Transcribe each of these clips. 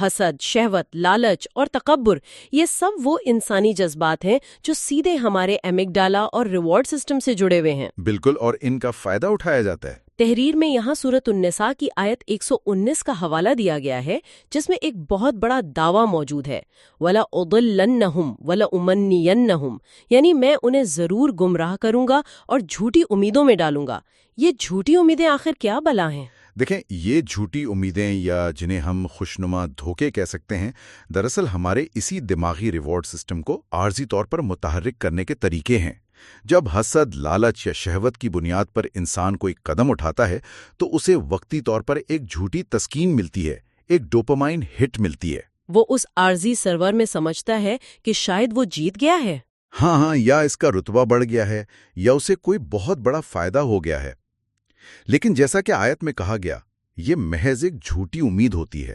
حسد، شہوت، لالچ اور تکبر، یہ سب وہ انسانی جذبات ہیں جو سیدھے ہمارے ایمگڈالا اور ریوارڈ سسٹم سے جڑے ہوئے ہیں۔ بالکل، اور ان کا فائدہ اٹھایا جاتا ہے۔ تحریر میں یہاں سورۃ النساء کی آیت 119 کا حوالہ دیا گیا ہے، جس میں ایک بہت بڑا دعویٰ موجود ہے، وَلَأُضِلَّنَّهُمْ وَلَأُمَنِّيَنَّهُمْ، یعنی میں انہیں ضرور گمراہ کروں گا اور جھوٹی امیدوں میں ڈالوں گا۔ یہ جھوٹی امیدیں آخر کیا بلا ہیں؟ دیکھیں، یہ جھوٹی امیدیں یا جنہیں ہم خوشنما دھوکے کہہ سکتے ہیں، دراصل ہمارے اسی دماغی ریوارڈ سسٹم کو عارضی طور پر متحرک کرنے کے طریقے ہیں۔ جب حسد، لالچ یا شہوت کی بنیاد پر انسان کوئی قدم اٹھاتا ہے تو اسے وقتی طور پر ایک جھوٹی تسکین ملتی ہے، ایک ڈوپامائن ہٹ ملتی ہے۔ وہ اس عارضی سرور میں سمجھتا ہے کہ شاید وہ جیت گیا ہے۔ ہاں، یا اس کا رتبہ بڑھ گیا ہے، یا اسے کوئی بہت بڑا فائدہ ہو گیا ہے۔ لیکن جیسا کہ آیت میں کہا گیا، یہ محض ایک جھوٹی امید ہوتی ہے۔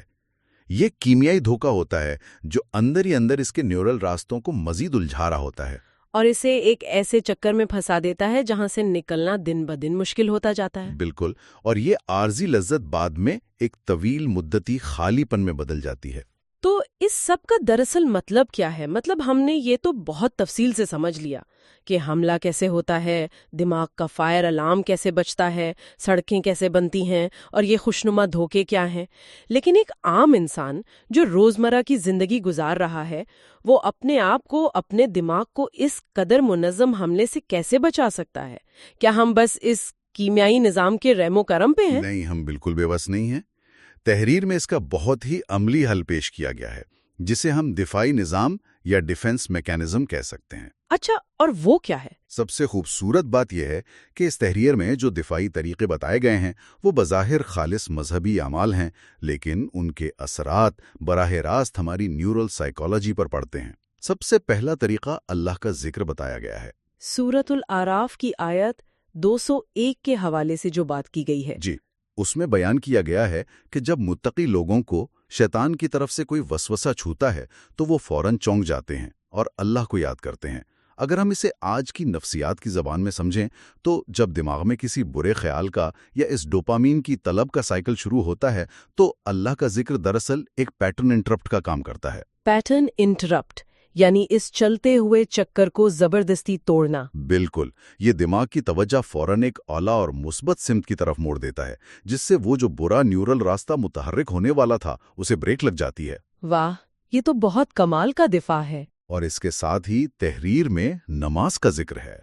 یہ کیمیائی دھوکہ ہوتا ہے جو اندر ہی اندر اس کے نیورل راستوں کو مزید الجھا رہا ہوتا ہے، اور اسے ایک ایسے چکر میں پھنسا دیتا ہے جہاں سے نکلنا دن بدن مشکل ہوتا جاتا ہے۔ بالکل، اور یہ عارضی لذت بعد میں ایک طویل مدتی خالی پن میں بدل جاتی ہے۔ تو اس سب کا دراصل مطلب کیا ہے؟ مطلب ہم نے یہ تو بہت تفصیل سے سمجھ لیا کہ حملہ کیسے ہوتا ہے، دماغ کا فائر الارم کیسے بجتا ہے، سڑکیں کیسے بنتی ہیں، اور یہ خوشنما دھوکے کیا ہیں۔ لیکن ایک عام انسان جو روزمرہ کی زندگی گزار رہا ہے، وہ اپنے آپ کو، اپنے دماغ کو اس قدر منظم حملے سے کیسے بچا سکتا ہے؟ کیا ہم بس اس کیمیائی نظام کے رحم و کرم پہ ہیں؟ نہیں، ہم بالکل بے بس نہیں ہیں۔ تحریر میں اس کا بہت ہی عملی حل پیش کیا گیا ہے، جسے ہم دفاعی نظام یا ڈیفنس میکینزم کہہ سکتے ہیں۔ اچھا، اور وہ کیا ہے؟ سب سے خوبصورت بات یہ ہے کہ اس تحریر میں جو دفاعی طریقے بتائے گئے ہیں وہ بظاہر خالص مذہبی اعمال ہیں، لیکن ان کے اثرات براہ راست ہماری نیورل سائیکالوجی پر پڑتے ہیں۔ سب سے پہلا طریقہ اللہ کا ذکر بتایا گیا ہے۔ سورۃ الاعراف کی آیت 201 کے حوالے سے جو بات کی گئی ہے، جی، اس میں بیان کیا گیا ہے کہ جب متقی لوگوں کو شیطان کی طرف سے کوئی وسوسہ چھوتا ہے تو وہ فوراً چونک جاتے ہیں اور اللہ کو یاد کرتے ہیں۔ اگر ہم اسے آج کی نفسیات کی زبان میں سمجھیں تو جب دماغ میں کسی برے خیال کا یا اس ڈوپامین کی طلب کا سائیکل شروع ہوتا ہے تو اللہ کا ذکر دراصل ایک پیٹرن انٹرپٹ کا کام کرتا ہے۔ پیٹرن انٹرپٹ، یعنی اس چلتے ہوئے چکر کو زبردستی توڑنا۔ بالکل، یہ دماغ کی توجہ فوراً ایک اعلیٰ اور مثبت سمت کی طرف موڑ دیتا ہے، جس سے وہ جو برا نیورل راستہ متحرک ہونے والا تھا اسے بریک لگ جاتی ہے۔ واہ، یہ تو بہت کمال کا دفاع ہے۔ اور اس کے ساتھ ہی تحریر میں نماز کا ذکر ہے۔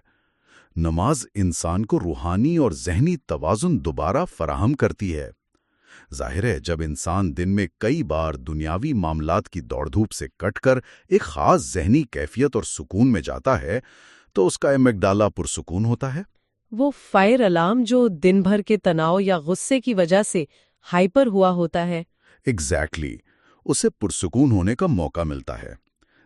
نماز انسان کو روحانی اور ذہنی توازن دوبارہ فراہم کرتی ہے۔ ظاہر ہے، جب انسان دن میں کئی بار دنیاوی معاملات کی دوڑ دھوپ سے کٹ کر ایک خاص ذہنی کیفیت اور سکون میں جاتا ہے تو اس کا ایمگڈالا پرسکون ہوتا ہے۔ وہ فائر الارم جو دن بھر کے تناؤ یا غصے کی وجہ سے ہائپر ہوا ہوتا ہے۔ ایگزیکٹلی، اسے پرسکون ہونے کا موقع ملتا ہے۔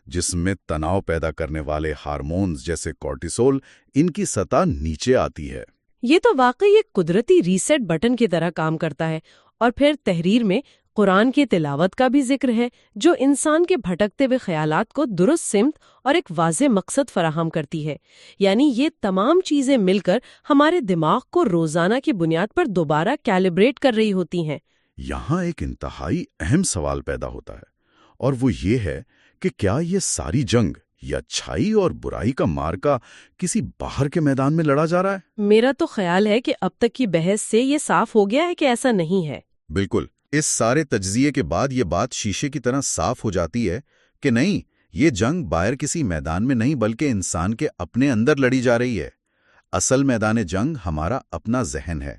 جسم میں تناؤ پیدا کرنے والے ہارمونز جیسے کورٹیسول، ان کی سطح نیچے آتی ہے۔ یہ تو واقعی ایک قدرتی ریسیٹ بٹن کی طرح کام کرتا ہے۔ اور پھر تحریر میں قرآن کی تلاوت کا بھی ذکر ہے، جو انسان کے بھٹکتے ہوئے خیالات کو درست سمت اور ایک واضح مقصد فراہم کرتی ہے۔ یعنی یہ تمام چیزیں مل کر ہمارے دماغ کو روزانہ کی بنیاد پر دوبارہ کیلیبریٹ کر رہی ہوتی ہیں۔ یہاں ایک انتہائی اہم سوال پیدا ہوتا ہے، اور وہ یہ ہے کہ کیا یہ ساری جنگ یا اچھائی اور برائی کا مارکا کسی باہر کے میدان میں لڑا جا رہا ہے؟ میرا تو خیال ہے کہ اب تک کی بحث سے یہ صاف ہو گیا ہے کہ ایسا نہیں ہے۔ بالکل، اس سارے تجزیے کے بعد یہ بات شیشے کی طرح صاف ہو جاتی ہے کہ نہیں، یہ جنگ باہر کسی میدان میں نہیں بلکہ انسان کے اپنے اندر لڑی جا رہی ہے۔ اصل میدان جنگ ہمارا اپنا ذہن ہے۔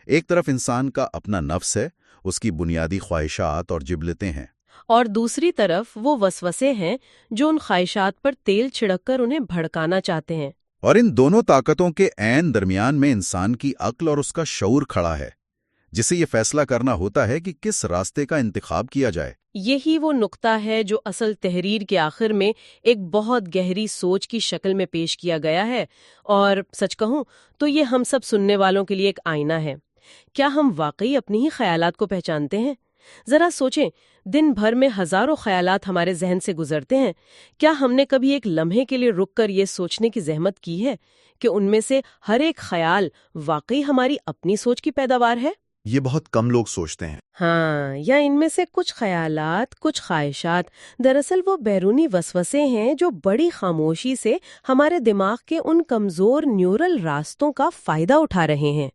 ایک طرف انسان کا اپنا نفس ہے، اس کی بنیادی خواہشات اور جبلتیں ہیں، اور دوسری طرف وہ وسوسے ہیں جو ان خواہشات پر تیل چھڑک کر انہیں بھڑکانا چاہتے ہیں۔ اور ان دونوں طاقتوں کے عین درمیان میں انسان کی عقل اور اس کا شعور کھڑا ہے، جسے یہ فیصلہ کرنا ہوتا ہے کہ کس راستے کا انتخاب کیا جائے۔ یہی وہ نقطہ ہے جو اصل تحریر کے آخر میں ایک بہت گہری سوچ کی شکل میں پیش کیا گیا ہے، اور سچ کہوں تو یہ ہم سب سننے والوں کے لیے ایک آئینہ ہے۔ کیا ہم واقعی اپنی ہی خیالات کو پہچانتے ہیں؟ ذرا سوچیں، دن بھر میں ہزاروں خیالات ہمارے ذہن سے گزرتے ہیں۔ کیا ہم نے کبھی ایک لمحے کے لیے رک کر یہ سوچنے کی زحمت کی ہے کہ ان میں سے ہر ایک خیال واقعی ہماری اپنی سوچ کی پیداوار ہے؟ یہ بہت کم لوگ سوچتے ہیں۔ ہاں، یا ان میں سے کچھ خیالات، کچھ خواہشات دراصل وہ بیرونی وسوسے ہیں جو بڑی خاموشی سے ہمارے دماغ کے ان کمزور نیورل راستوں کا فائدہ اٹھا رہے ہیں۔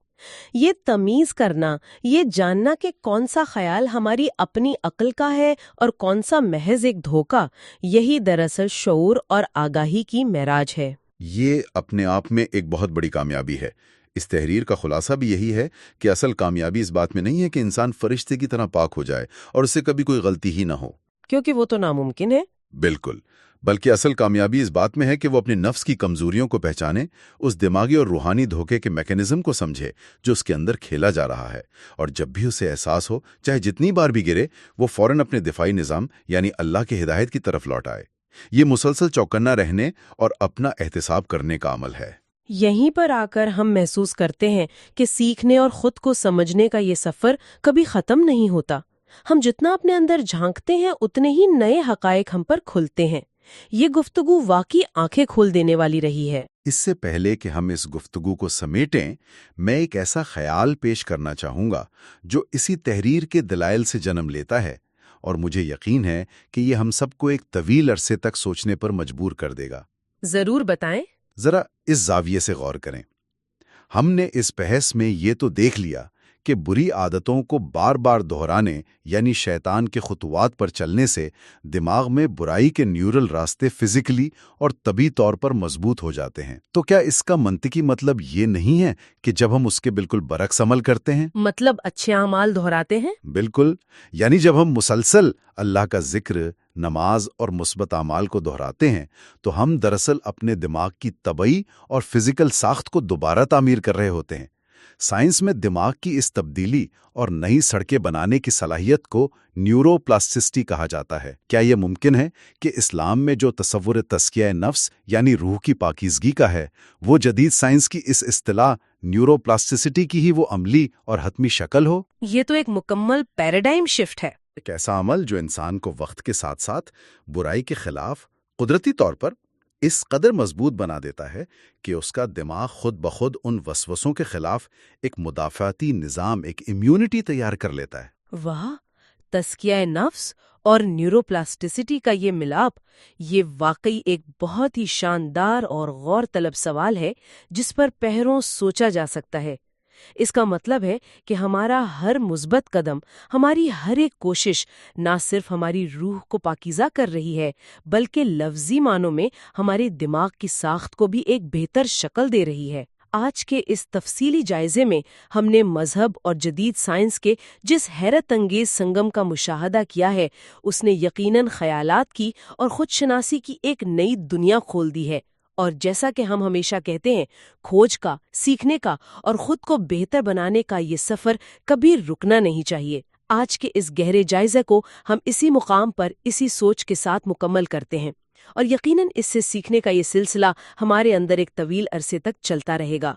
یہ تمیز کرنا، یہ جاننا کہ کون سا خیال ہماری اپنی عقل کا ہے اور کون سا محض ایک دھوکہ، یہی دراصل شعور اور آگاہی کی معراج ہے۔ یہ اپنے آپ میں ایک بہت بڑی کامیابی ہے۔ اس تحریر کا خلاصہ بھی یہی ہے کہ اصل کامیابی اس بات میں نہیں ہے کہ انسان فرشتے کی طرح پاک ہو جائے اور اسے کبھی کوئی غلطی ہی نہ ہو۔ کیونکہ وہ تو ناممکن ہے۔ بالکل، بلکہ اصل کامیابی اس بات میں ہے کہ وہ اپنے نفس کی کمزوریوں کو پہچانے، اس دماغی اور روحانی دھوکے کے میکینزم کو سمجھے جو اس کے اندر کھیلا جا رہا ہے، اور جب بھی اسے احساس ہو، چاہے جتنی بار بھی گرے، وہ فوراً اپنے دفاعی نظام یعنی اللہ کی ہدایت کی طرف لوٹ آئے۔ یہ مسلسل چوکنا رہنے اور اپنا احتساب کرنے کا عمل ہے۔ یہیں پر آ کر ہم محسوس کرتے ہیں کہ سیکھنے اور خود کو سمجھنے کا یہ سفر کبھی ختم نہیں ہوتا۔ ہم جتنا اپنے اندر جھانکتے ہیں اتنے ہی نئے حقائق ہم پر کھلتے ہیں۔ یہ گفتگو واقعی آنکھیں کھول دینے والی رہی ہے۔ اس سے پہلے کہ ہم اس گفتگو کو سمیٹیں، میں ایک ایسا خیال پیش کرنا چاہوں گا جو اسی تحریر کے دلائل سے جنم لیتا ہے، اور مجھے یقین ہے کہ یہ ہم سب کو ایک طویل عرصے تک سوچنے پر مجبور کر دے گا۔ ضرور بتائیں۔ ذرا اس زاویے سے غور کریں۔ ہم نے اس بحث میں یہ تو دیکھ لیا کہ بری عادتوں کو بار بار دہرانے یعنی شیطان کے خطوات پر چلنے سے دماغ میں برائی کے نیورل راستے فزیکلی اور طبی طور پر مضبوط ہو جاتے ہیں۔ تو کیا اس کا منطقی مطلب یہ نہیں ہے کہ جب ہم اس کے بالکل برعکس عمل کرتے ہیں، مطلب اچھے اعمال دہراتے ہیں؟ بالکل، یعنی جب ہم مسلسل اللہ کا ذکر، نماز اور مثبت اعمال کو دہراتے ہیں، تو ہم دراصل اپنے دماغ کی طبعی اور فزیکل ساخت کو دوبارہ تعمیر کر رہے ہوتے ہیں۔ سائنس میں دماغ کی اس تبدیلی اور نئی سڑکیں بنانے کی صلاحیت کو نیورو پلاسٹسٹی کہا جاتا ہے۔ کیا یہ ممکن ہے کہ اسلام میں جو تصور تزکیہ نفس یعنی روح کی پاکیزگی کا ہے، وہ جدید سائنس کی اس اصطلاح نیورو پلاسٹسٹی کی ہی وہ عملی اور حتمی شکل ہو؟ یہ تو ایک مکمل پیراڈائم شفٹ ہے۔ ایک ایسا عمل جو انسان کو وقت کے ساتھ ساتھ برائی کے خلاف قدرتی طور پر اس قدر مضبوط بنا دیتا ہے کہ اس کا دماغ خود بخود ان وسوسوں کے خلاف ایک مدافعتی نظام، ایک امیونٹی تیار کر لیتا ہے۔ واہ، تزکیہ نفس اور نیوروپلاسٹسٹی کا یہ ملاپ، یہ واقعی ایک بہت ہی شاندار اور غور طلب سوال ہے جس پر پہروں سوچا جا سکتا ہے۔ اس کا مطلب ہے کہ ہمارا ہر مثبت قدم، ہماری ہر ایک کوشش نہ صرف ہماری روح کو پاکیزہ کر رہی ہے، بلکہ لفظی معنوں میں ہمارے دماغ کی ساخت کو بھی ایک بہتر شکل دے رہی ہے۔ آج کے اس تفصیلی جائزے میں ہم نے مذہب اور جدید سائنس کے جس حیرت انگیز سنگم کا مشاہدہ کیا ہے، اس نے یقیناً خیالات کی اور خود شناسی کی ایک نئی دنیا کھول دی ہے۔ اور جیسا کہ ہم ہمیشہ کہتے ہیں، کھوج کا، سیکھنے کا اور خود کو بہتر بنانے کا یہ سفر کبھی رکنا نہیں چاہیے۔ آج کے اس گہرے جائزے کو ہم اسی مقام پر اسی سوچ کے ساتھ مکمل کرتے ہیں، اور یقیناً اس سے سیکھنے کا یہ سلسلہ ہمارے اندر ایک طویل عرصے تک چلتا رہے گا۔